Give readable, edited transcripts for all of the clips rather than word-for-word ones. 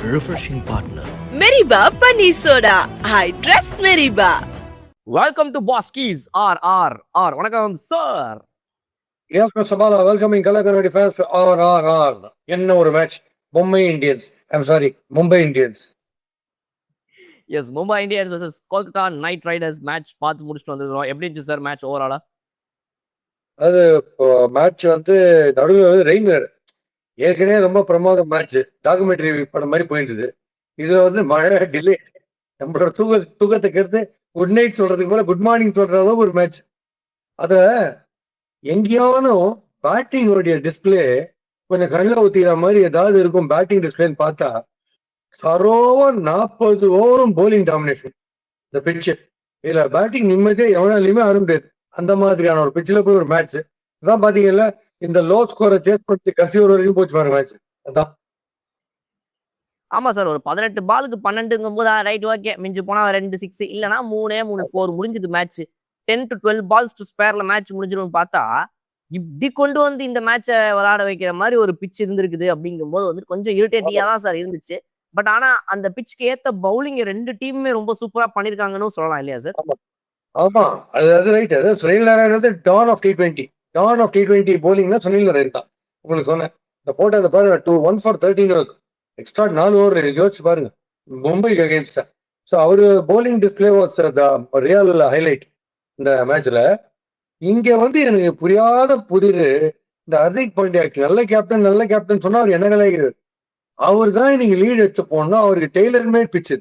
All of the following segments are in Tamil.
refreshing partner. Meriba Paneer Soda. I trust Meriba. Welcome to Boss Keys R. வணக்கம் sir. Yes, Mr. Bala, welcoming Kalakana fans to RRR. என்ன ஒரு match Mumbai Indians Mumbai Indians. Yes, Mumbai Indians versus Kolkata Knight Riders match பார்த்து முடிச்சுட்டு வந்துருக்கோம். எப்படி இருந்துச்சு சார் மேட்ச் ஓவராலா? அது மேட்ச் நடுவில் ரெயின் வேறு, ஏற்கனவே ரொம்ப பிரமாதம் மேட்ச், டாக்குமெண்ட்ரி படம் மாதிரி போயிருந்தது. இதுல மழை டிலே, நம்மளோட தூக்கத்தை கெடுத்து குட் நைட் சொல்றதுக்கு மேல குட் மார்னிங் சொல்ற அளவுக்கு ஒரு மேட்ச். அத எங்கேயானும் பேட்டிங்கோடைய டிஸ்பிளே கொஞ்சம் கண்ணில் ஊத்திக்கிற மாதிரி ஏதாவது இருக்கும் பேட்டிங் டிஸ்பிளேன்னு பார்த்தா சரோவா 40 ஓவரும் போலிங் டாமினேஷன். இந்த பிட்சு இதுல பேட்டிங் நிம்மதியே எவனாலையுமே ஆட முடியாது. அந்த மாதிரியான ஒரு பிட்சில் போய் ஒரு மேட்ச் இதான் பாத்தீங்கல்ல. இந்த லோ ஸ்கோரை சேஸ் பண்ணி கடைசி ஒரு வரைக்கும் போச்சு பாருங்க மேட்ச். அதான் ஆமா சார், ஒரு 18 பாலுக்கு 12ங்கும் போது ரைட் ஓகே, மிஞ்சி போனா 2 6 இல்லைன்னா 3 4 முடிஞ்சது மேட்ச். 10 to 12 balls to spareல மேட்ச் முடிஞ்சிடும் பார்த்தா இப்படி கொண்டு வந்து இந்த மேட்சை விளையாட வைக்கிற மாதிரி ஒரு பிட்ச் இருந்திருக்குது. அப்படிங்கும் போது கொஞ்சம் இரிட்டேட்டிங்கா தான் சார் இருந்துச்சு. பட் ஆனா அந்த பிட்ச்க்கு ஏத்த பவுலிங் ரெண்டு டீமுமே ரொம்ப சூப்பரா பண்ணிருக்காங்கன்னு சொல்லலாம் இல்லையா சார்? ஆமா, அது ரைட். அதாவது Sunil Narine don of T20 போலிங்னா சுனில் நாராயண் தான். உங்களுக்கு சொன்னேன், இந்த போட்ட அந்த பாருங்க 1 for 13 எக்ஸ்ட்ரா 4 ஓவர் யோசிச்சு பாருங்க மும்பைக்கு அகேன்ஸ்டா. ஸோ அவரு bowling display was real highlight இந்த மேட்ச்ல. இங்க எனக்கு புரியாத புதிர் இந்த ஹர்திக் பாண்டியா, நல்ல கேப்டன் சொன்னா அவர் என்ன கலாய்கிறார். அவர் தான் இன்னைக்கு லீட் எடுத்து போனா அவருக்கு டெய்லர் மேட் பிச்சு.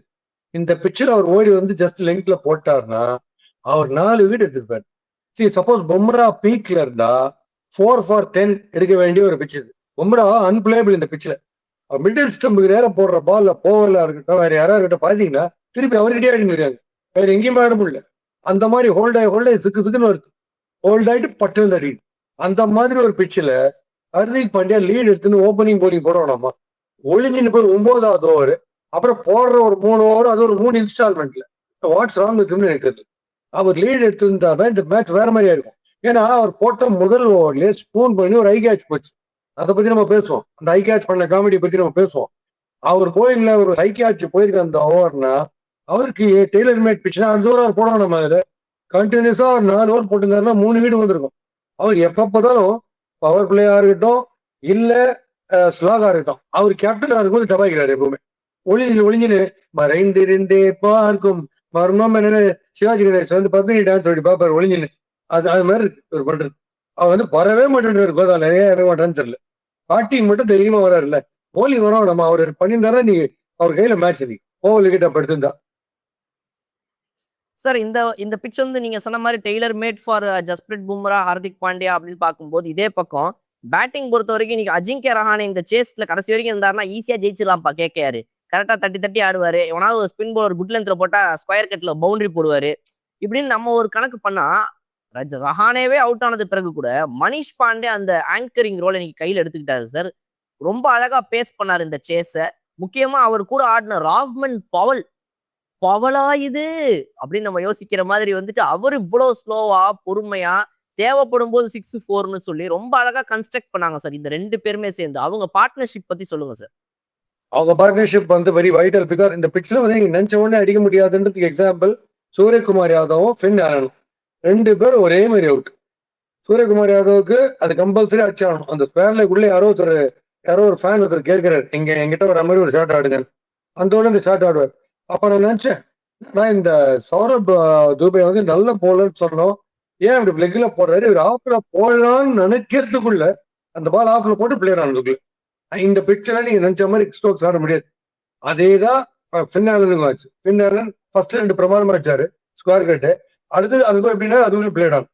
இந்த பிச்சில் அவர் ஓடி ஜஸ்ட் லெங்க்ல போட்டார்னா அவர் 4 விக்கெட் எடுத்திருப்பாரு. சரி, சப்போஸ் பும்ரா பீக்ல இருந்தா 4 for 10 எடுக்க வேண்டிய ஒரு பிச்சு. பும்ரா அன்பிளேபிள் இந்த பிச்சில். அவர் மிடில் ஸ்டம்புக்கு நேரம் போடுற பால்ல போவலா இருக்கட்டும், வேற யாராவது கிட்ட பாத்தீங்கன்னா திருப்பி அவர்கிட்டயே ஆடிக்கிறாங்க, வேற எங்கேயுமே ஆட முடியல. அந்த மாதிரி ஹோல்டாய் சிக்குன்னு வருது, ஹோல்ட் ஆயிட்டு பட்டு அடி. அந்த மாதிரி ஒரு பிச்சில் ஹர்திக் பாண்டியா லீட் எடுத்துன்னு ஓப்பனிங் போலிங் போட வேணாமா? ஒளிஞ்சின்னு போய் 9வது ஓவர், அப்புறம் போடுற ஒரு 3 ஓவர், அது ஒரு 3 இன்ஸ்டால்மெண்ட்ல. வாட்ஸ் ராங் வித்னு எனக்கு அவர் லீட் எடுத்திருந்தாருன்னா இந்த மேட்ச் வேற மாதிரியா இருக்கும். ஏன்னா அவர் போட்ட முதல் ஓவர்லயே ஸ்பூன் பண்ணி ஒரு ஐ கேட்ச் போச்சு. அதை பத்தி நம்ம பேசுவோம், அந்த ஐ கேட்ச் பண்ண காமெடி பத்தி நம்ம பேசுவோம். அவர் கோயில்ல ஒரு ஐ கேட்ச் போயிருக்க அந்த ஓவர்னா அவருக்கு டெய்லர் மேட் பிச்சுனா அந்த ஓவர் போடணும். நம்ம அதுல கண்டினியூஸா ஒரு 4 ஓவர் போட்டிருந்தாருன்னா 3 வீடு வந்திருக்கும். அவர் எப்பப்போதாலும் பவர் பிளேயா இருக்கட்டும் இல்ல ஸ்லாகா இருக்கட்டும், அவர் கேப்டனா இருக்கும்போது டபாய்க்கிறாரு எப்பவுமே. ஒளிஞ்சின்னு மறைந்திருந்தே பார்க்கும் மர்மம் என்ன சிவாஜி கணேஷ் பத்மினி டான்ஸ் அப்படி பாப்பாரு ஒளிஞ்சின்னு. அது மாதிரி ஒரு பண்றது. அவர் வரவே மாட்டேன், கோதா நிறைய இறங்க மாட்டான்னு தெரியல. பேட்டிங் மட்டும் தைரியமா வராருல்ல, போலிங் வரும். நம்ம அவர் பண்ணியிருந்தாரா நீ அவர் கையில மேட்ச் நீ ஓவர் விக்கெட் படுத்திருந்தா. சார், இந்த பிட்ச் நீங்க சொன்ன மாதிரி tailor made for Jasprit Bumrah, Hardik Pandya அப்படின்னு பார்க்கும்போது இதே பக்கம் பேட்டிங் பொறுத்த வரைக்கும் இன்னைக்கு அஜிங்கே ரஹானே இந்த சேஸ்ல கடைசி வரைக்கும் இருந்தாருன்னா ஈஸியா ஜெயிச்சிடலாம்ப்பா. கேட்காரு கரெக்டா தட்டி ஆடுவாரு. எவனாவது ஒரு ஸ்பின் பவுலர் குட் லென்த்ல போட்டா ஸ்கொயர் கட்ல பவுண்டரி போடுவாரு. இப்படின்னு நம்ம ஒரு கணக்கு பண்ணா ரஹானேவே அவுட் ஆனது பிறகு கூட மனிஷ் பாண்டே அந்த ஆங்கரிங் ரோல் இன்னைக்கு கையில எடுத்துக்கிட்டாரு சார். ரொம்ப அழகா பேஸ் பண்ணாரு இந்த சேஸ. முக்கியமா அவர் கூட ஆடின ராவ்மன் பவலா இது அப்படின்னு நம்ம யோசிக்கிற மாதிரி அவர் இவ்வளவு ஸ்லோவா பொறுமையா தேவைப்படும் போது 6 4ன்னு சொல்லி ரொம்ப அழகா கன்ஸ்ட்ரக்ட் பண்ணாங்க சார். இந்த 2 பேருமே சேர்ந்து அவங்க பார்ட்னர்ஷிப் பத்தி சொல்லுங்க சார். அவங்க பார்ட்னர்ஷிப் வெரி வைட்டல். பிகாஸ் இந்த பிட்ச்ல நினைச்ச உடனே அடிக்க முடியாதுன்றதுக்கு எக்ஸாம்பிள் சூரியகுமார் யாதவும் ஃபின் ஆலனும் 2 பேரும் ஒரே மாதிரி அவுட். சூரியகுமார் யாதவுக்கு அது கம்பல்சரி அடிச்சாகணும். அந்த ஸ்பேர்லக்குள்ள யாரோ ஒரு ஃபேன் ஒருத்தர் கேட்கிறாரு, எங்கிட்ட ஒரு மாதிரி ஒரு ஷாட் ஆடுங்க. அந்த இந்த ஷாட் ஆடுவார். அப்ப நான் நினைச்சேன், நான் இந்த சௌரப் துபே நல்ல போலர்னு சொன்னோம், ஏன் அப்படி லெக்ல போடுறாரு, இவர் ஆஃப்ல போடலாம்னு நினைக்கிறதுக்குள்ள அந்த பால் ஆஃப்ல போட்டு பிளேயர் ஆனதுக்குள்ள இந்த பிக்சர்ல நீங்க நினைச்ச மாதிரி ஸ்டோக்ஸ் ஆட முடியாது. அதேதான் ஃபின் ஆலனுக்கும் ஆச்சு. ஃபின் ஆலன் ஃபர்ஸ்ட் 2 பிரமாதமா அடிச்சாரு ஸ்கொயர் கட்டு. அடுத்து அதுக்கும் எப்படின்னா அதுவும் பிளேட் ஆன்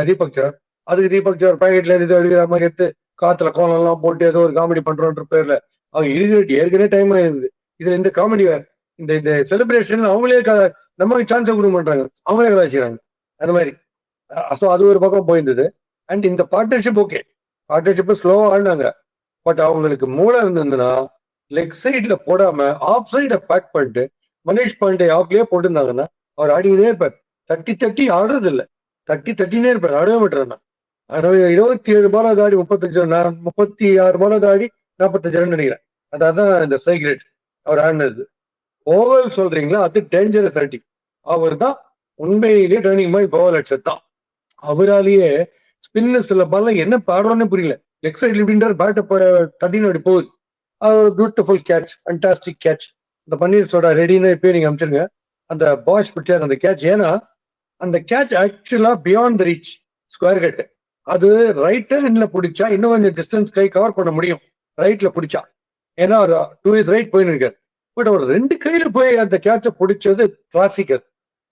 தீபக் சார். அதுக்கு தீபக் சார் பேக்கெட்ல இருந்து அடிக்கிற மாதிரி எடுத்து காத்துல கோலம் எல்லாம் போட்டு ஏதோ ஒரு காமெடி பண்றோன்ற பேர்ல அவங்க இறுதி ஏற்கனவே டைம் ஆயிருது. இதுல இந்த காமெடி வேற, இந்த செலிப்ரேஷன் அவங்களே நமக்கு சான்ஸ் கொடுக்க மாட்டாங்க, அவங்களே கலாச்சிக்கிறாங்க அந்த மாதிரி. ஸோ அது ஒரு பக்கம் போயிருந்தது. அண்ட் இந்த பார்ட்னர்ஷிப் ஓகே, பார்ட்னர்ஷிப் ஸ்லோவா ஆடினாங்க. பட் அவங்களுக்கு மூளை இருந்ததுன்னா லெக் சைட்ல போடாம ஆஃப் சைட பேக் பண்ணிட்டு மனிஷ் பாண்டே ஆஃப்லயே போட்டுருந்தாங்கன்னா அவர் ஆடினே இருப்பார். தட்டி ஆடுறது இல்லை, தட்டினே இருப்பார், ஆடவே மாட்டாருன்னா. 27 பாலாவது ஆடி 36 பாலாவது ஆடி 45 ரன் நினைக்கிறேன். அதான் இந்த ஸ்ட்ரைக் ரேட். அவர் ஆடினது. ஓவல் சொல்றீங்களா, அது டேஞ்சரஸ் அடி. அவர் தான் உண்மையிலேயே டர்னிங் மாதிரி பவர் அடிச்சது தான். அவராலேயே ஸ்பின்ல சில பால்ல என்ன பாடுறோன்னு புரியல. லெக் சைட்ல இப்படின்றார், பேட்டை தட்டின்னு அப்படி போகுது. அது ஒரு பியூட்டிஃபுல் கேட்ச், ஃபண்டாஸ்டிக் கேட்ச். இந்த பன்னீர் சோடா ரெடின்னு இப்பயே நீங்க அனுப்பிச்சிருங்க. அந்த பாஷ் பிடிச்சார் அந்த கேட்ச். ஏன்னா அந்த கேட்ச் ஆக்சுவலா beyond the reach square cut. அது ரைட் ஹேண்ட்ல பிடிச்சா இன்னும் கொஞ்சம் டிஸ்டன்ஸ் கை கவர் பண்ண முடியும், ரைட்ல பிடிச்சா. ஏன்னா ஒரு 2 இயர்ஸ் ரைட் போயின்னு இருக்காரு. பட் அவர் 2 கையில போய் அந்த கேட்சை பிடிச்சது கிளாசிக்கல்.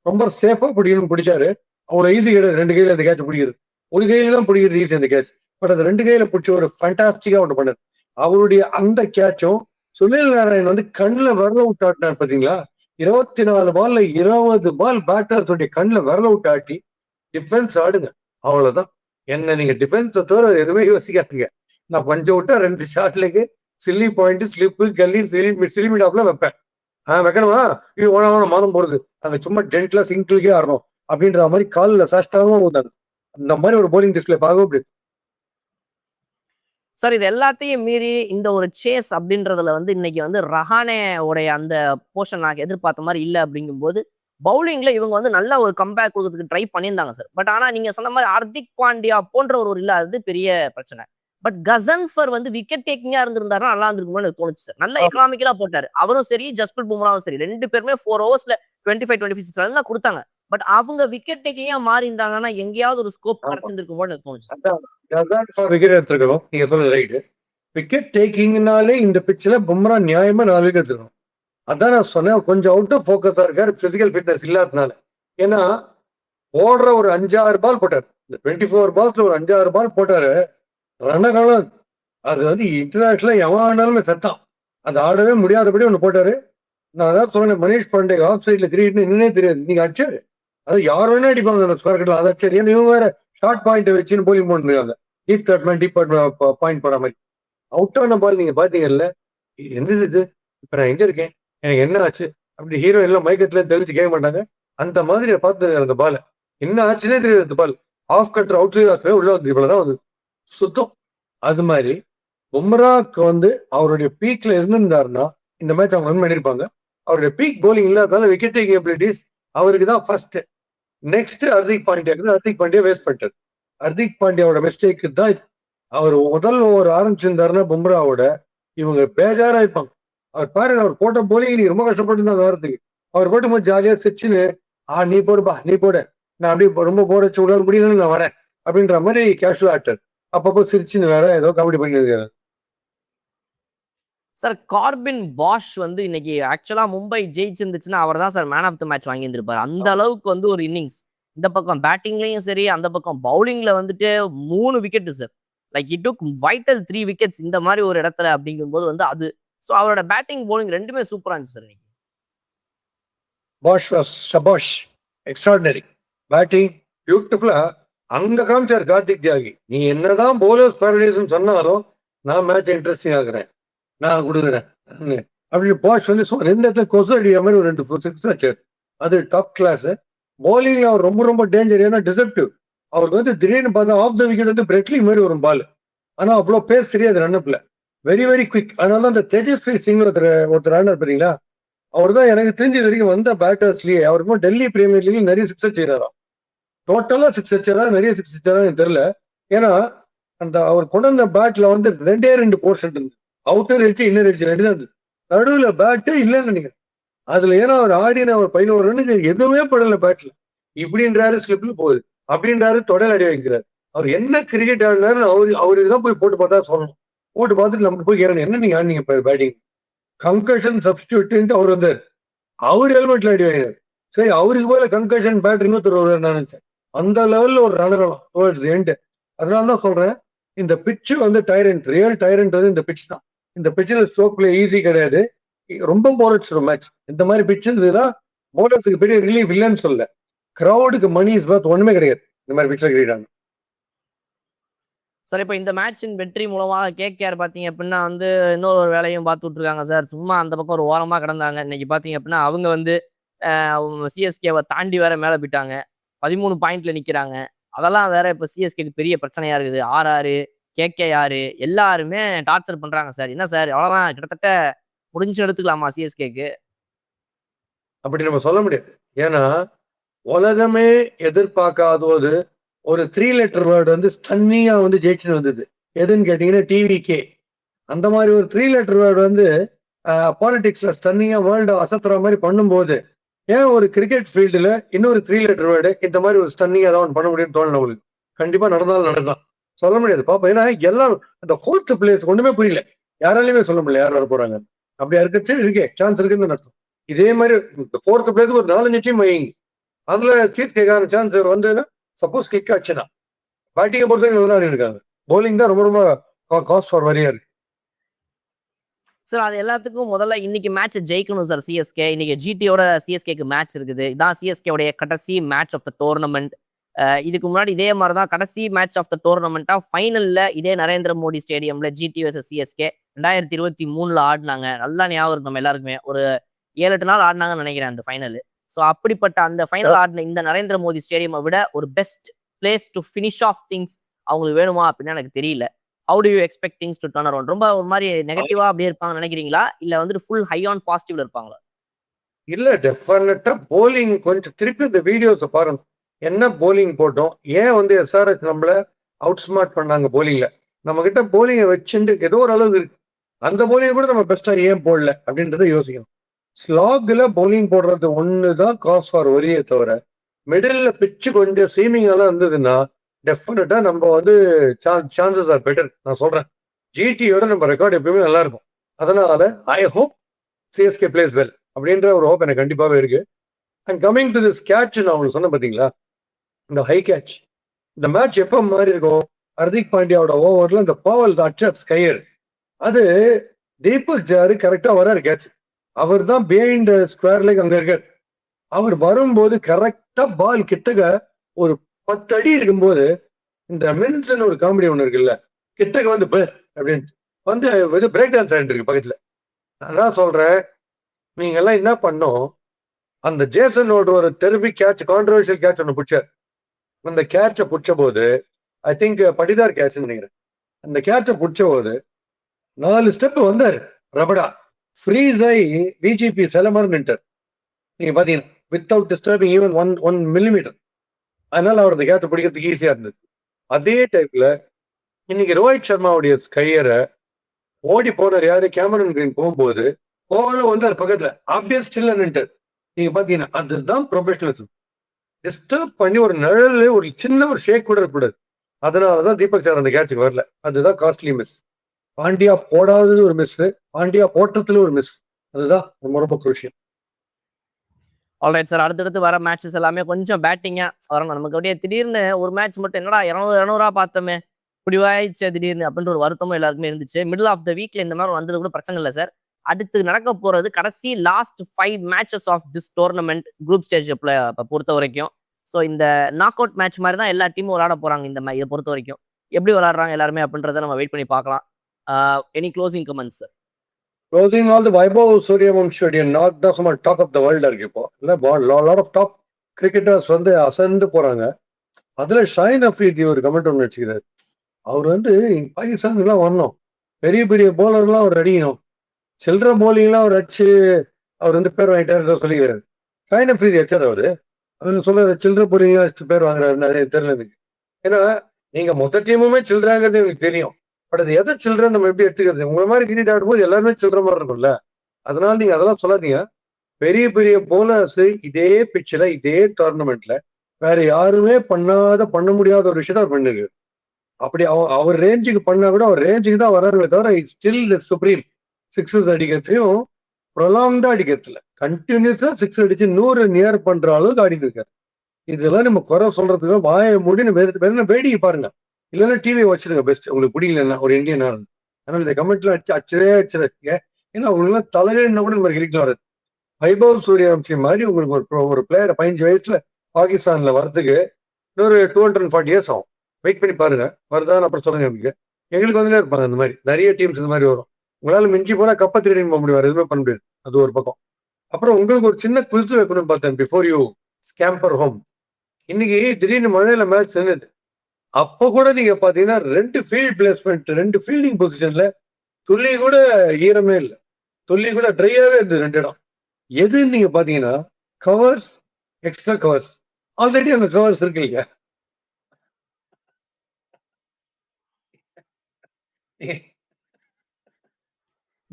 ரொம்ப சேஃபா பிடிக்கணும் பிடிச்சாரு. அவ்வளோ ஈஸி கிடையாது 2 கையில அந்த கேட்ச் பிடிக்கிறது. ஒரு கையில தான் பிடிக்கிறது ஈஸி அந்த கேட்ச். பட் அது 2 கையில பிடிச்ச ஒரு ஃபண்டாஸ்டிக்கா ஒன்று பண்ணாரு. அவருடைய அந்த கேட்சும் சுனில் நாராயண் வந்து கண்ணில் விரல விட்டு ஆட்டினார் பாத்தீங்களா? 24 பால்ல 20 பால் பேட்டர்ஸ் கண்ணில் விரல விட்டு ஆட்டி டிஃபென்ஸ் ஆடுங்க, அவ்வளவுதான். என்ன நீங்க டிஃபென்ஸை தவிர எதுவுமே யோசிக்காதீங்க. நான் பஞ்சம் விட்டா 2 ஷாட்லுக்கு சில்லி பாயிண்ட், ஸ்லிப்பு, கல்லி, சிலிமி டாப்ல வைப்பேன். வைக்கணுமா? இது ஓனாம மாதம் போறது. அங்க சும்மா ஜென்ட்லா சிங்கிள்கே ஆடணும் அப்படின்ற மாதிரி காலில் சாஷ்டாவும் ஊதாங்க. அந்த மாதிரி ஒரு போலிங் டிஸ்பிளே பார்க்கவே முடியாது. சார் இது எல்லாத்தையும் மீறி இந்த ஒரு சேஸ் அப்படின்றதுல வந்து இன்னைக்கு வந்து ரஹானே உடைய அந்த போர்ஷன் நான் எதிர்பார்த்த மாதிரி இல்லை அப்படிங்கும்போது பவுலிங்ல இவங்க வந்து நல்ல ஒரு கம்பேக் கொடுக்கறதுக்கு ட்ரை பண்ணியிருந்தாங்க சார். பட் ஆனா நீங்க சொன்ன மாதிரி ஹர்திக் பாண்டியா போன்ற ஒரு இல்லாதது பெரிய பிரச்சனை. பட் கசன்ஃபர் வந்து விக்கெட் டேக்கிங்கா இருந்திருந்தாருன்னா நல்லா இருந்திருக்குமோ எனக்கு தோணுச்சு சார். நல்ல எக்கனாமிக்கலா போட்டாரு அவரும் சரி, ஜஸ்பிரீத் பும்ராவும் சரி. 2 பேருமே 4 ஓவர்ஸ்ல 25-26 ரன் தான் கொடுத்தாங்க. பட் அவங்க விக்கெட் டேக்கிங்கா மாறி இருந்தாங்கன்னா எங்கேயாவது ஒரு ஸ்கோப் கிடைச்சிருக்குமோ எனக்கு தோணுச்சு. விக்கெட் எடுத்துருக்கணும், நீங்க சொல்றது ரைட்டு. விக்கெட் டேக்கிங்னாலே இந்த பிச்சில் பும்ரா நியாயமா 4 விக்கெட் எடுத்துக்கணும். அதான் நான் சொன்னேன், கொஞ்சம் அவுட் ஆஃப் ஃபோக்கஸா இருக்காரு பிசிக்கல் ஃபிட்னஸ் இல்லாதனால. ஏன்னா ஓடுற ஒரு 5-6 பால் போட்டார். இந்த 24 பால்ஸ்ல ஒரு 5-6 பால் போட்டாரு. ரணகாலம் அது வந்து இன்டர்நேஷனலா எவன் ஆனாலுமே சத்தான். அது ஆடவே முடியாதபடி ஒன்று போட்டாரு. நான் அதான் சொன்னேன், மனிஷ் பாண்டே ஆஃப் சைட்ல கிரீட்னு என்னன்னே தெரியாது. நீங்க அடிச்சாரு, அது யார் வேணா அடிப்பாங்க அந்த ஸ்கொயர் கட்ல. அதை அடிச்சாரு. ஏன்னா இவங்க வேற ஷார்ட் பாயிண்ட் வச்சுன்னு போலிங் போட்டுருக்காங்க. டீப் தட்மேன் டீப் பாயிண்ட் போற மாதிரி. அவுட் ஆன பால் நீங்க பாத்தீங்கல்ல, என்னது இது, இப்ப நான் எங்க இருக்கேன், எனக்கு என்ன ஆச்சு அப்படி ஹீரோ எல்லாம் மயக்கத்துல தெரிஞ்சு கேட்க மாட்டாங்க. அந்த மாதிரி பார்த்து அந்த பால் என்ன ஆச்சுன்னே தெரியாது. அந்த பால் ஆஃப் கட்டர் அவுட் சைட் உள்ள வந்து இவ்வளவுதான் வந்து சுத்தம். அது மாதிரி பும்ராக்கு வந்து அவருடைய பீக்ல இருந்திருந்தாருன்னா இந்த மேட்ச் அவங்க வின் பண்ணிருப்பாங்க. அவருடைய பீக் போலிங் இல்லாததால விக்கெட் டேக்கிங் எபிலிட்டிஸ் அவருக்கு தான் ஃபர்ஸ்ட். நெக்ஸ்ட் ஹர்திக் பாண்டியாக்கு. ஹர்திக் பாண்டியா வேஸ்ட் பண்ணிட்டார். ஹர்திக் பாண்டியாவோட மிஸ்டேக்கு தான். அவர் முதல் ஓவர் ஆரம்பிச்சிருந்தாருன்னா பும்ராவோட இவங்க பேஜாரா இருப்பாங்க. அவர் பாருங்க, அவர் போட்ட போலிங் நீ ரொம்ப கஷ்டப்பட்டு தான் வரதுக்கு. அவர் போட்டு போது ஜாலியா சிரிச்சுன்னு நீ போடுப்பா நீ போட, நான் அப்படியே ரொம்ப போர் வச்சு விட முடியலன்னு நான் வரேன் அப்படின்ற மாதிரி கேஷுவல் ஆக்டர். அப்பப்போ சிரிச்சுன்னு வேற ஏதோ கபடி பண்ணிருக்காரு. சார் கார்பின் பாஷ் வந்து இன்னைக்கு ஆக்சுவலா மும்பை ஜெயிச்சிருந்துச்சுன்னா அவர் தான் sir man of the match வாங்கியிருந்திருப்பாரு. அந்த அளவுக்கு வந்து ஒரு இன்னிங்ஸ். இந்த பக்கம் பேட்டிங்லயும் சரி, அந்த பக்கம் பவுலிங்ல வந்துட்டு 3 wicket sir. Like it took vital 3 wickets இந்த மாதிரி ஒரு இடத்துல அப்படிங்கும்போது வந்து அது. ஸோ அவரோட பேட்டிங் பவுலிங் ரெண்டுமே சூப்பரா இருந்துச்சு சார் இன்னைக்கு. Bash was Sabash, extraordinary batting, பியூட்டிஃபுல்லா. அங்க காமிச்சார் கார்த்திக் தியாகி. நீ என்னதான் போலர்ஸ் பேரடைஸ்ன்னு சொன்னாலும் நான் மேட்ச் இன்ட்ரெஸ்டிங் ஆகுறேன், நான் கொடுக்குறேன் அப்படி பாஷ் வந்து 2 இடத்துல கொசு அடிக்கிற மாதிரி ஒரு 2 6 வச்சார். அது டாப் கிளாஸ். போலிங்ல அவர் ரொம்ப ரொம்ப டேஞ்சர். ஏன்னா டிசப்டிவ். அவருக்கு வந்து திடீர்னு பார்த்தா ஆஃப் த விக்கெட் வந்து பிரெட்லி மாதிரி வரும் பால். ஆனா அவ்வளோ பேஸ் தெரியாது ரன்அப்ல. Very very quick. அதனால அந்த தேஜஸ்வி சிங் ஒருத்தர் ரன்னர் பார்த்தீங்களா, அவர் தான் எனக்கு தெரிஞ்ச வரைக்கும் வந்த பேட்டர்ஸ்லயே அவருக்கு டெல்லி பிரீமியர் லீக்ல நிறைய 6 வச்சுக்கிறாராம். டோட்டலா 6 வச்சாரா, நிறைய 6 வச்சாரா எனக்கு தெரியல. ஏன்னா அந்த அவர் கொண்டு வந்த பேட்ல வந்து 2 போர்ஷன் இருந்து, அவுட்டர் அடிச்சு இன்னர் அடிச்சு 2 தான் இருந்தது. நடுவில் பேட்டே இல்லைன்னு நினைக்கிறேன் அதுல. ஏன்னா அவர் ஆடின ஒரு 11 ரன்னுக்கு எதுவுமே படல பேட்ல. இப்படின்றாரு ஸ்லிப்ல போகுது, அப்படின்றாரு தொடர் அடி வைக்கிறார். அவர் என்ன கிரிக்கெட் ஆடினாரு அவருக்கு தான் போய் போட்டு பார்த்தா சொல்லணும். போட்டு பார்த்துட்டு நமக்கு போய் கேட்கணும், என்ன நீங்க ஆடினீங்க பேட்டிங். கன்கஷன் சப்ஸ்டியூட் அவர் வந்தார். அவர் ஹெல்மெட்ல அடி வாங்கினார். சரி, அவருக்கு போல கன்கஷன் பேட்டர் இன்னொருத்தர் வருவார் நினைச்சேன். அந்த லெவல்ல ஒரு ரனரலாம் டுவர்ட்ஸ் எண்ட். அதனால தான் சொல்றேன், இந்த பிட்ச் வந்து டைரண்ட், ரியல் டைரண்ட் வந்து இந்த பிட்ச் தான். இந்த பிட்சில் ஸ்ட்ரோக் பிளே ஈஸி கிடையாது, ரொம்ப போரட்ஸ் மேட்ச். இந்த மாதிரி பிட்ச் இதுதான் போலர்ஸுக்கு பெரிய ரிலீஃப் இல்லைன்னு சொல்ல. கிரௌடுக்கு மணி இஸ் ஒர்த் ஒண்ணுமே கிடையாது இந்த மாதிரி பிட்ச்ல கிரீடாங்க. சார் இப்போ இந்த மேட்சின் வெற்றி மூலமாக கேகேஆர் பார்த்தீங்க அப்படின்னா வந்து இன்னொரு ஒரு வேலையும் பார்த்து விட்ருக்காங்க சார். சும்மா அந்த பக்கம் ஒரு ஓரமாக கிடந்தாங்க. இன்னைக்கு பார்த்தீங்க அப்படின்னா அவங்க வந்து சிஎஸ்கேவை தாண்டி வேற மேலே போயிட்டாங்க. 13 பாயிண்ட்ல நிற்கிறாங்க. அதெல்லாம் வேற இப்போ சிஎஸ்கேக்கு பெரிய பிரச்சனையா இருக்குது. ஆர்ஆர், கேகேஆர் எல்லாருமே டார்ச்சர் பண்றாங்க சார். என்ன சார், அவ்வளோதான் கிட்டத்தட்ட முடிஞ்சு எடுத்துக்கலாமா சிஎஸ்கேக்கு? அப்படி நம்ம சொல்ல முடியாது. ஏன்னா, உலகமே எதிர்பார்க்காதபோது ஒரு 3 லெட்டர் வேர்ட் வந்து ஸ்டன்னிங்கா வந்து ஜெயிச்சுட்டு வந்தது. எதுன்னு கேட்டீங்கன்னா, டிவிகே. அந்த மாரி ஒரு 3 லெட்டர் வேர்ட் வந்து பாலிடிக்ஸ்ல ஸ்டன்னிங்கா வேர்ல்ட அசத்துற மாரி பண்ணும்போது, ஏன் ஒரு கிரிக்கெட் ஃபீல்டுல இன்னொரு 3 லெட்டர் வேர்டு இந்த மாரி ஒரு ஸ்டன்னிங்கா ஏதாவது ஒண்ணு பண்ண முடியும்னு தோணல உங்களுக்கு? கண்டிப்பா நடந்தாலும் நடக்கலாம். சொல்ல முடியாது. பாப்போம். ஏன்னா எல்லாம் அந்த 4த் பிளேஸ் ஒண்ணுமே புரியல. யாராலயுமே சொல்ல முடியல யார் வரப்போறாங்க. அப்படியா இருக்கச்சு இருக்கே. சான்ஸ் இருக்குன்னு அர்த்தம். இதே மாரி இந்த 4த் பிளேஸ்க்கு ஒரு 4, 5 டீம் வைங்க. அதுல சீட்கான சான்ஸ் வந்ததுன்னா, சப்போஸ் கிக் ஆச்சுன்னா, பேட்டிங்க பொறுத்தவரைக்கும் நல்லா ஆடிருக்காங்க. பவுலிங் தான் ரொம்ப ரொம்ப காஸ்ட் ஃபார் வரியா இருக்கு. சார் அது எல்லாத்துக்கும் முதல்ல இன்னைக்கு மேட்ச் ஜெயிக்கணும் சார் சிஎஸ்கே. இன்னைக்கு ஜிடியோட சிஎஸ்கேக்கு மேட்ச் இருக்குது. இதான் சிஎஸ்கே உடைய கடைசி மேட்ச் ஆஃப் த டோர்னமெண்ட். இதுக்கு முன்னாடி இதே மாதிரி தான் கடைசி மேட்ச் ஆஃப் த டோர்னமெண்ட்டா ஃபைனல்ல இதே நரேந்திர மோடி ஸ்டேடியம்ல ஜிடி வர்சஸ் சிஎஸ்கே 2023 ஆடினாங்க. நல்லா ஞாபகம் இருக்கும் நம்ம எல்லாருக்குமே. ஒரு 7-8 நாள் ஆடினாங்கன்னு நினைக்கிறேன் அந்த ஃபைனல். ஸோ அப்படிப்பட்ட அந்த ஃபைனல் ஆடின இந்த நரேந்திர மோடி ஸ்டேடியமை விட ஒரு best place to finish off things அவங்களுக்கு வேணுமா அப்படின்னு எனக்கு தெரியல. How do you expect things to turn around? ரொம்ப ஒரு மாதிரி நெகட்டிவா அப்படியே இருப்பாங்கன்னு நினைக்கிறீங்களா? இல்ல வந்துட்டு ஃபுல் ஹை ஆன் பாசிட்டிவ்ல இருப்பாங்களா? இல்ல டெஃபினட்டா போலிங் கொஞ்சம் திருப்பி இந்த வீடியோஸ பாருங்க. என்ன போலிங் போட்டோம்? ஏன் வந்து எஸ்ஆர்எச் நம்மள அவுட் ஸ்மார்ட் பண்ணாங்க போலிங்ல? நம்ம கிட்ட போலிங்கை வச்சுட்டு ஏதோ ஒரு அளவு இருக்கு. அந்த போலிங் கூட நம்ம பெஸ்டா ஏன் போடல அப்படின்றத யோசிக்கணும். ஸ்லாக்ல பவுலிங் போடுறது ஒண்ணுதான் காஸ் ஃபார் ஒரியே தவிர, மிடில்ல பிச்சு கொஞ்சம் சீமிங் எல்லாம் இருந்ததுன்னா டெஃபினட்டா நம்ம வந்து சான்சஸ் ஆர் பெட்டர். நான் சொல்றேன். ஜிடியோட நம்ம ரெக்கார்ட் எப்பயுமே நல்லா இருக்கும். அதனால I hope CSK place well அப்படின்ற ஒரு ஹோப் எனக்கு கண்டிப்பாவே இருக்கு. And coming to this catch நான் உங்களுக்கு சொன்னேன் பாத்தீங்களா, இந்த ஹை கேட்ச். இந்த மேட்ச் எப்போ மாறி இருக்கும்? ஹர்திக் பாண்டியாவோட ஓவர்ல இந்த பாவல் அட்சப் ஸ்கையர், அது தீபக் ஜாரு கரெக்டா வராரு கேட்ச். அவர் தான் பிஹைண்ட் ஸ்கொயர் லெக் அங்க இருக்கார். அவர் வரும்போது கரெக்டா பால் கிட்டக்க ஒரு 10 அடி இருக்கும்போது இந்த மின்ஸ்ன்னு ஒரு காமெடி ஒண்ணு இருக்குல்ல, கிட்டக்க வந்து அப்படின்னு வந்து பிரேக் டான்ஸ் ஆகிட்டு இருக்கு பக்கத்துல. அதான் சொல்றேன், நீங்க எல்லாம் என்ன பண்ணும், அந்த ஜேசனோட ஒரு டெரிபிக் கேட்ச், கான்ட்ரவர்ஷியல் கேட்ச் ஒன்று பிடிச்சார். அந்த கேட்சை பிடிச்ச போது ஐ திங்க் படிதார் கேட்ச் நினைக்கிறேன். அந்த கேட்சை பிடிச்ச போது 4 ஸ்டெப் வந்தாரு ரபடா, ஃப்ரீஸ் ஆகி விஜிபி செலமர் நின்ட்டார். நீங்க பாத்தீங்கன்னா without disturbing even one millimetre. அதனால அவர் அந்த கேட்சை பிடிக்கிறதுக்கு ஈஸியா இருந்தது. அதே டைப்ல இன்னைக்கு ரோஹித் சர்மாவுடைய ஸ்கையரை ஓடி போனார் யாரு, கேமரன் கிரீன் போகும்போது வந்தார் பக்கத்துல, ஆப்வியஸ் ஸ்டில் நின்ட்டார். நீங்க பாத்தீங்கன்னா அதுதான் ப்ரொஃபஷனலிசம். டிஸ்டர்ப் பண்ணி ஒரு நிழல் ஒரு சின்ன ஒரு ஷேக் கூட இருக்கக்கூடாது. அதனாலதான் தீபக் சார் அந்த கேட்சுக்கு வரல. அதுதான் காஸ்ட்லி மிஸ். பாண்டியா போடாதது ஒரு மிஸ், பாண்டியா போட்டத்துல ஒரு மிஸ். அதுதான் ரொம்ப ரொம்ப குரூஷியல். Alright sir. அடுத்தடுத்து வர மேட்சஸ் எல்லாமே கொஞ்சம் பேட்டிங்கா வரணும். நமக்கு அப்படியே திடீர்னு ஒரு மேட்ச் மட்டும் என்னடா 200 பார்த்தோமே இப்படி ஆயிடுச்சு திடீர்னு அப்படின்ற ஒரு வருத்தமும் எல்லாருக்குமே இருந்துச்சு. மிடில் ஆஃப் த வீக்ல இந்த மாதிரி வந்தது கூட பிரச்சனை இல்லை சார். அடுத்து நடக்க போறது கடைசி last 5 matches of this tournament group stage பொறுத்த வரைக்கும். ஸோ இந்த நாக் அவுட் மேட்ச் மாதிரி தான் எல்லா டீமும் விளையாட போறாங்க. இதை பொறுத்த வரைக்கும் எப்படி விளையாடுறாங்க எல்லாருமே அப்படின்றத நம்ம வெயிட் பண்ணி பார்க்கலாம். Any closing comments sir? Closing all the Vaibhav Suryavanshi stadium, not the some talk of the world இருக்கு இப்போ. இல்ல lot of top cricketers வந்து அசந்து போறாங்க. அதுல ஷாஹின் அஃப்ரீதி ஒரு கமெண்ட் ஒன்று வச்சுக்கிறாரு. அவர் வந்து பாகிஸ்தானுக்குலாம் வரணும், பெரிய பெரிய போலர்லாம் அவர் அடிக்கணும், சில்லற போலிங்லாம் அவர் அடிச்சு அவர் வந்து பேர் வாங்கிட்டாரு சொல்லிக்கிறாரு. ஷாஹின் அஃப்ரீதி அடிச்சார் அவரு. அவர் சொல்ற சில்லற போலிங் அடிச்சு பேர் வாங்குறாரு நிறைய தெரியல எனக்கு. ஏன்னா நீங்க மொத்த டீமுமே சில்லறாங்கிறது எனக்கு தெரியும். பட் அது எதை சில்ட்ரன் நம்ம எப்படி எடுத்துக்கிறது? உங்களை மாதிரி கிரிக்கெட் ஆடும்போது எல்லாருமே சில்ட்ர மாதிரி இருக்கும்ல. அதனால நீங்க அதெல்லாம் சொல்லாதீங்க. பெரிய பெரிய போலர்ஸ் இதே பிச்சில் இதே டோர்னமெண்ட்ல வேற யாருமே பண்ண முடியாத ஒரு விஷயத்த அவர் பண்ணிருக்கு. அப்படி அவர் ரேஞ்சுக்கு பண்ணா கூட அவர் ரேஞ்சுக்கு தான் வராருமே தவிர ஸ்டில் சுப்ரீம். சிக்ஸஸ் அடிக்கிறதையும் ப்ரொலாங்டா அடிக்கிறதுல கண்டினியூஸா 6 அடிச்சு 100 நியர் பண்ற அளவுக்கு ஆடிட்டு இருக்காரு. இதெல்லாம் நம்ம குறை சொல்றதுக்கு வாயை மூடி வேற வேடிக்கை பாருங்க. இல்லைன்னா டிவி வச்சிருங்க பெஸ்ட். உங்களுக்கு பிடிக்கலன்னா ஒரு இந்தியன் ஆனது. அதனால இந்த கமெண்ட்ல அடிச்சிருக்கீங்க. ஏன்னா அவங்களுக்கு தலைகள்னா கூட இந்த மாதிரி கிரிக்கெட் வராது. வைபவ் சூரியவம்சி மாதிரி உங்களுக்கு ஒரு பிளேயர் 15 வயசுல பாகிஸ்தான்ல வரதுக்கு இன்னொரு 240 இயர்ஸ் ஆகும். வெயிட் பண்ணி பாருங்க. வருதான்னு அப்புறம் சொல்லுங்க. எங்களுக்கு வந்துட்டே இருப்பாங்க. இந்த மாதிரி நிறைய டீம்ஸ் இந்த மாதிரி வரும். உங்களால மிஞ்சி போனா கப்பை திருடி போக முடியாது, எதுவுமே பண்ண முடியாது. அது ஒரு பக்கம். அப்புறம் உங்களுக்கு ஒரு சின்ன குவிஸ் வைக்கணும்னு பார்த்தேன் பிஃபோர் யூ ஸ்கேம்பர் ஹோம். இன்னைக்கு திடீர்னு மழையில மேட்ச் நின்னுது. அப்போ கூட நீங்க பாத்தீங்கன்னா 2 ஃபீல்ட் பிளேஸ்மெண்ட், 2 ஃபீல்டிங் பொசிஷன்ல துள்ளி கூட ஈரமே இல்லை. துள்ளி கூட ட்ரையாவே இருந்தது 2 இடம். எதுன்னு நீங்க பாத்தீங்கன்னா கவர்ஸ், எக்ஸ்ட்ரா கவர்ஸ். ஆல்ரெடி அந்த கவர்ஸ் இருக்கு இல்லையா?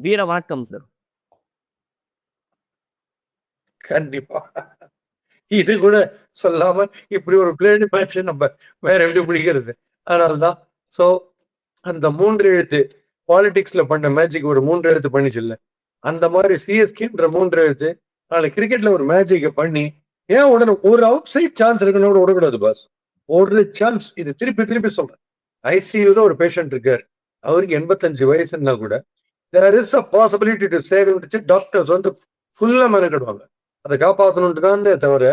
வீர வணக்கம் சார். கண்டிப்பா. இது கூட சொல்லாம இப்படி ஒரு பிளேடு மேட்ச் நம்ம வேற எப்படி பிடிக்கிறது? அதனாலதான். சோ அந்த 3 எழுத்து பாலிடிக்ஸ்ல பண்ண மேஜிக் ஒரு 3 எழுத்து பண்ணிச்சு இல்ல, அந்த மாதிரி சிஎஸ்கேன்ற 3 எழுத்து நாளை கிரிக்கெட்ல ஒரு மேஜிக்க பண்ணி ஏன் உடனே ஒரு அவுட் சைட் சான்ஸ் இருக்கணும் விடக்கூடாது பாஸ். ஒரு சான்ஸ், இது திருப்பி திருப்பி சொல்றேன். ஐசியூல ஒரு பேஷண்ட் இருக்காரு, அவருக்கு 85 வயசுன்னா கூட there is a possibility to save him. Doctors வந்து ஃபுல்லா மெனக்கிடுவாங்க அதை காப்பாற்றணும்ட்டு தான் தவிர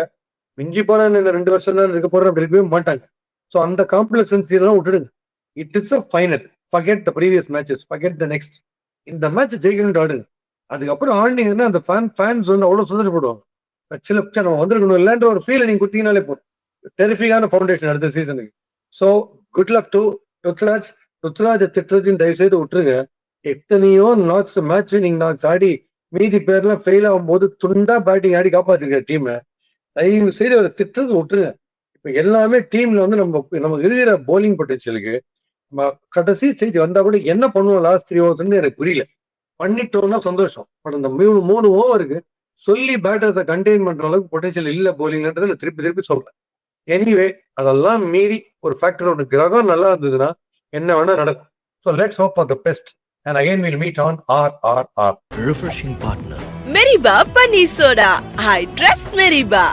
மிஞ்சி போனா இந்த 2 வருஷம் தான் இருக்க போறேன் அப்படி இருக்கவே மாட்டாங்க. ஸோ அந்த காம்ப்ளெக்ஸன்சி எல்லாம் விட்டுடுங்க. It is a final. Forget the previous matches, forget the next. இந்த மேட்ச் ஜெயிக்கணும்னு ஆடுங்க. அதுக்கப்புறம் ஆடினீங்கன்னா அந்த ஃபேன்ஸ் வந்து அவ்வளோ சந்தோஷப்படுவாங்க. சில நம்ம வந்திருக்கணும் இல்லைன்ற ஒரு ஃபீல் நீங்க கொடுத்தீங்கனாலே போதும். டெரிஃபிக்கான ஃபவுண்டேஷன் அடுத்த சீசனுக்கு. So good luck to Ruturaj. ருத்ராஜை திட்டுறதையும் தயவு செய்து விட்டுருங்க. எத்தனையோ நாட்ஸ் மேட்ச் நீங்க நாட்ஸ் ஆடி மீதி பேர்லாம் ஃபெயில் ஆகும்போது துண்டா பேட்டிங் ஆடி காப்பாத்திருக்க டீமை. தயவு செய்து ஒரு திட்டத்தை விட்டுருங்க. இப்ப எல்லாமே டீம்ல வந்து நமக்கு இருக்கிற போலிங் பொட்டன்ஷியலுக்கு கடைசி ஸ்டேஜ் வந்தா கூட என்ன பண்ணுவோம் லாஸ்ட் 3 ஓவர்ஸ் எனக்கு புரியல. பண்ணிட்டோம்னா சந்தோஷம். பட் அந்த 3 ஓவருக்கு சொல்லி பேட்டர்ஸை கண்டெயின் பண்ற அளவுக்கு பொட்டன்ஷியல் இல்ல போலிங்ன்றதை நான் திருப்பி திருப்பி சொல்றேன். எனிவே அதெல்லாம் மீறி ஒரு ஃபேக்டர் ஒன்று கிரகம் நல்லா இருந்ததுன்னா என்ன வேணா நடக்கும். So let's hope for the best. And again we'll meet on RRR. Refreshing partner. Meriba Paneer Soda. I trust Meriba.